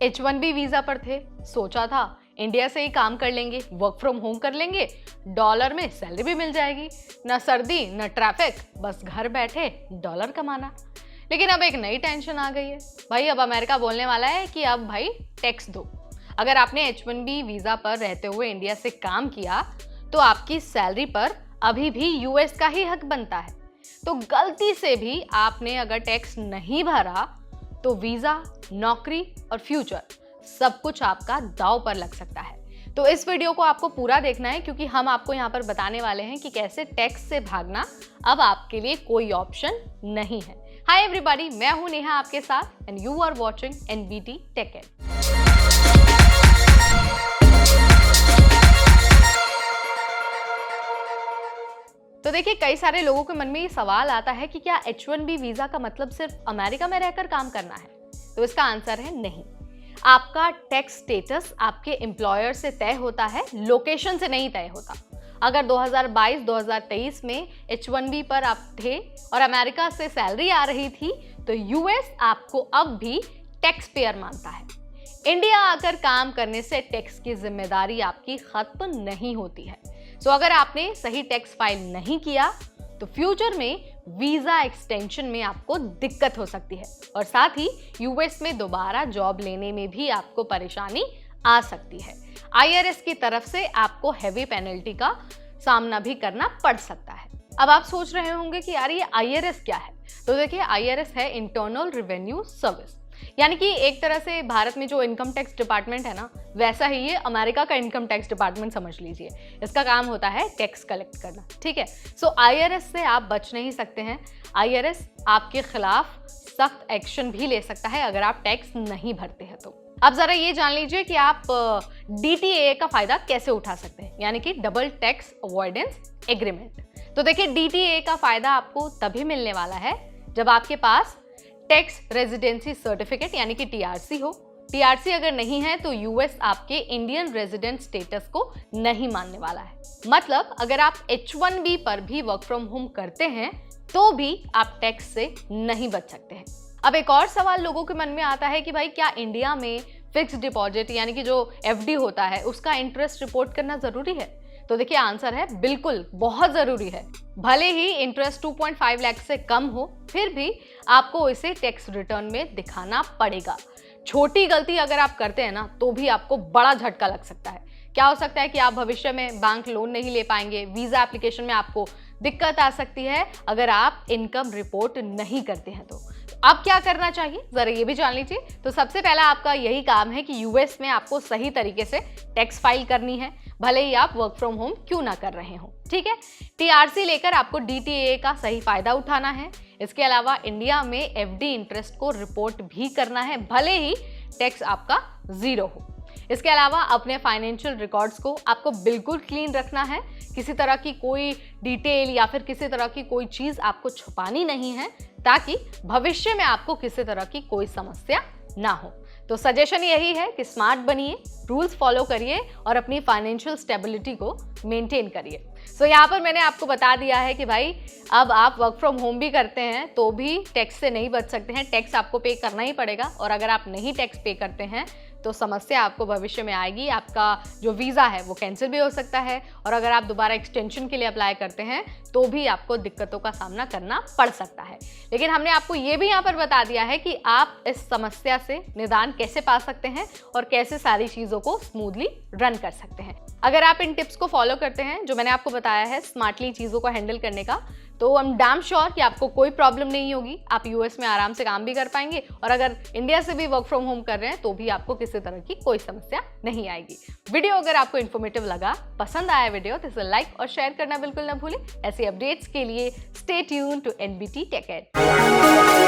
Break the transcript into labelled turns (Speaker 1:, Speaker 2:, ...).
Speaker 1: H1B visa पर थे, सोचा था इंडिया से ही काम कर लेंगे, वर्क फ्रॉम होम कर लेंगे, डॉलर में सैलरी भी मिल जाएगी, न सर्दी न ट्रैफिक, बस घर बैठे डॉलर कमाना। लेकिन अब एक नई टेंशन आ गई है भाई, अब अमेरिका बोलने वाला है कि अब भाई टैक्स दो। अगर आपने H1B वीजा पर रहते हुए इंडिया से काम किया तो आपकी सैलरी पर अभी भी यूएस का ही हक बनता है। तो गलती से भी आपने अगर टैक्स नहीं भरा तो वीजा, नौकरी और फ्यूचर सब कुछ आपका दांव पर लग सकता है। तो इस वीडियो को आपको पूरा देखना है, क्योंकि हम आपको यहाँ पर बताने वाले हैं कि कैसे टैक्स से भागना अब आपके लिए कोई ऑप्शन नहीं है। हाय एवरीबॉडी, मैं हूं नेहा आपके साथ and you are watching NBT tech ed. तो देखिए, कई सारे लोगों के मन में ये सवाल आता है कि क्या H1B वीजा का मतलब सिर्फ अमेरिका में रहकर काम करना है? तो इसका आंसर है नहीं। आपका टैक्स स्टेटस आपके एम्प्लॉयर से तय होता है, लोकेशन से नहीं तय होता। अगर 2022-2023 में H1B पर आप थे और अमेरिका से सैलरी आ रही थी तो यूएस आपको अब भी टैक्स पेयर मानता है। इंडिया आकर काम करने से टैक्स की जिम्मेदारी आपकी खत्म नहीं होती है। सो अगर आपने सही टैक्स फाइल नहीं किया तो फ्यूचर में वीजा एक्सटेंशन में आपको दिक्कत हो सकती है और साथ ही यूएस में दोबारा जॉब लेने में भी आपको परेशानी आ सकती है। आईआरएस की तरफ से आपको हैवी पेनल्टी का सामना भी करना पड़ सकता है। अब आप सोच रहे होंगे कि यार ये आईआरएस क्या है? तो देखिए, आईआरएस है इंटरनल रेवेन्यू सर्विस, यानी कि एक तरह से भारत में जो इनकम टैक्स डिपार्टमेंट है ना, वैसा ही ये अमेरिका का इनकम टैक्स डिपार्टमेंट समझ लीजिए। इसका काम होता है टैक्स कलेक्ट करना, ठीक है। सो आईआरएस से आप बच नहीं सकते हैं। आईआरएस आपके खिलाफ सख्त एक्शन भी ले सकता है अगर आप टैक्स नहीं भरते हैं तो। अब जरा ये जान लीजिए कि आप DTA का फायदा कैसे उठा सकते हैं, यानी कि डबल टैक्स अवॉइडेंस एग्रीमेंट। तो देखिए, DTA का फायदा आपको तभी मिलने वाला है जब आपके पास टैक्स रेजिडेंसी सर्टिफिकेट यानी कि TRC हो। TRC अगर नहीं है तो यूएस आपके इंडियन रेजिडेंट स्टेटस को नहीं मानने वाला है। मतलब अगर आप H1B पर भी वर्क फ्रॉम होम करते हैं तो भी आप टैक्स से नहीं बच सकते हैं। अब एक और सवाल लोगों के मन में आता है कि भाई क्या इंडिया में फिक्स डिपॉजिट यानी कि जो FD होता है उसका इंटरेस्ट रिपोर्ट करना जरूरी है? तो देखिए, आंसर है बिल्कुल, बहुत जरूरी है। भले ही इंटरेस्ट 2.5 लाख से कम हो, फिर भी आपको इसे टैक्स रिटर्न में दिखाना पड़ेगा। छोटी गलती अगर आप करते हैं ना तो भी आपको बड़ा झटका लग सकता है। क्या हो सकता है कि आप भविष्य में बैंक लोन नहीं ले पाएंगे, वीजा एप्लीकेशन में आपको दिक्कत आ सकती है अगर आप इनकम रिपोर्ट नहीं करते हैं। तो अब क्या करना चाहिए, जरा ये भी जान लीजिए। तो सबसे पहला आपका यही काम है कि यूएस में आपको सही तरीके से टैक्स फाइल करनी है, भले ही आप वर्क फ्रॉम होम क्यों ना कर रहे हो, ठीक है। TRC लेकर आपको DTA का सही फायदा उठाना है। इसके अलावा इंडिया में FD इंटरेस्ट को रिपोर्ट भी करना है, भले ही टैक्स आपका 0 हो। इसके अलावा अपने फाइनेंशियल रिकॉर्ड्स को आपको बिल्कुल क्लीन रखना है। किसी तरह की कोई डिटेल या फिर किसी तरह की कोई चीज आपको छुपानी नहीं है, ताकि भविष्य में आपको किसी तरह की कोई समस्या ना हो। तो सजेशन यही है कि स्मार्ट बनिए, रूल्स फॉलो करिए और अपनी फाइनेंशियल स्टेबिलिटी को मेंटेन करिए। सो यहाँ पर मैंने आपको बता दिया है कि भाई अब आप वर्क फ्रॉम होम भी करते हैं तो भी टैक्स से नहीं बच सकते हैं। टैक्स आपको पे करना ही पड़ेगा और अगर आप नहीं टैक्स पे करते हैं तो समस्या आपको भविष्य में आएगी। आपका जो वीज़ा है वो कैंसिल भी हो सकता है और अगर आप दोबारा एक्सटेंशन के लिए अप्लाई करते हैं तो भी आपको दिक्कतों का सामना करना पड़ सकता है। लेकिन हमने आपको ये भी यहाँ पर बता दिया है कि आप इस समस्या से निदान कैसे पा सकते हैं और कैसे सारी चीज़ों को स्मूथली रन कर सकते हैं। अगर आप इन टिप्स को फॉलो करते हैं जो मैंने आपको बताया है स्मार्टली चीज़ों को हैंडल करने का, तो आई एम डैम श्योर कि आपको कोई प्रॉब्लम नहीं होगी। आप यूएस में आराम से काम भी कर पाएंगे और अगर इंडिया से भी वर्क फ्रॉम होम कर रहे हैं तो भी आपको किसी तरह की कोई समस्या नहीं आएगी। वीडियो अगर आपको इन्फॉर्मेटिव लगा, पसंद आया वीडियो, तो इसे लाइक और शेयर करना बिल्कुल ना भूलें। ऐसे अपडेट्स के लिए stay tuned to NBT tech add.